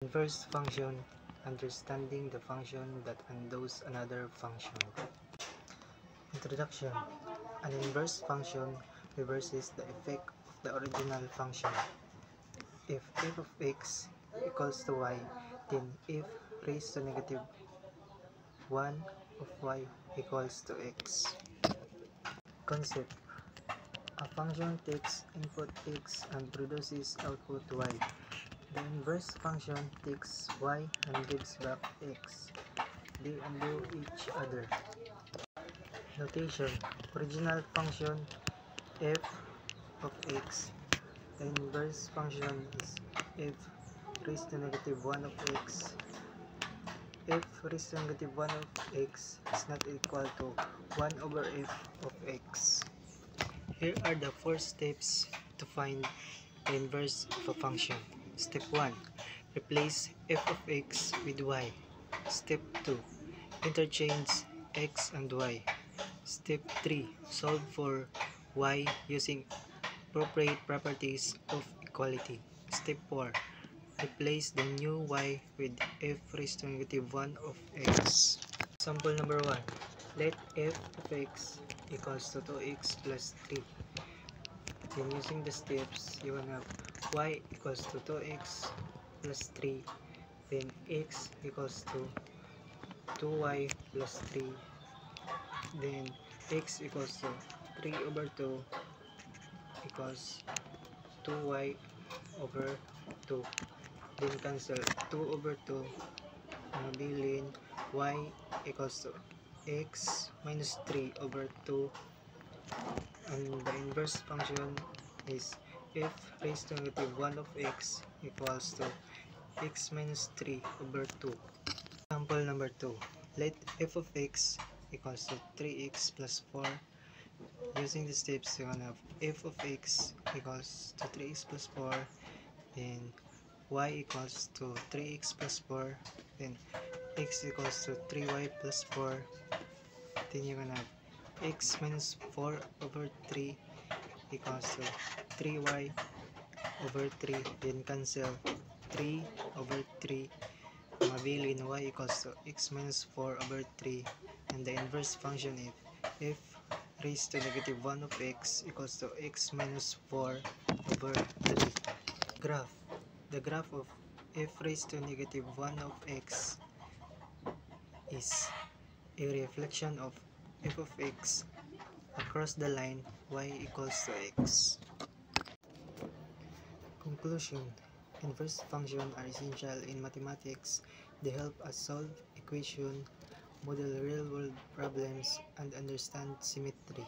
Inverse function, understanding the function that undoes another function. Introduction. An inverse function reverses the effect of the original function. If f of x equals to y, then f raised to negative 1 of y equals to x. Concept. A function takes input x and produces output y. The inverse function takes y and gives back x. They undo each other. Notation. Original function f of x. The inverse function is f raised to negative 1 of x. F raised to negative 1 of x is not equal to 1 over f of x. Here are the 4 steps to find the inverse of a function. Step 1. Replace f of x with y. Step 2. Interchange x and y. Step 3. Solve for y using appropriate properties of equality. Step 4. Replace the new y with f raised to negative 1 of x. Example number 1. Let f of x equals to 2x plus 3. Then using the steps, you will have y equals to 2x plus 3. Then x equals to 2y plus 3. Then x equals to 3 over 2 equals 2y over 2. Then cancel 2 over 2. Mabilin y equals to x minus 3 over 2. And the inverse function is f raised to negative 1 of x equals to x minus 3 over 2. Example number 2. Let f of x equals to 3x plus 4. Using the steps, you can have f of x equals to 3x plus 4. Then y equals to 3x plus 4. Then x equals to 3y plus 4. Then you can have x minus 4 over 3 equals to 3y over 3. Then cancel 3 over 3. Mabilin y equals to x minus 4 over 3. And the inverse function is f raised to negative 1 of x equals to x minus 4 over 3. Graph. The graph of f raised to negative 1 of x is a reflection of f of x across the line y equals to x. Conclusion. Inverse functions are essential in mathematics. They help us solve equations, model real-world problems, and understand symmetry.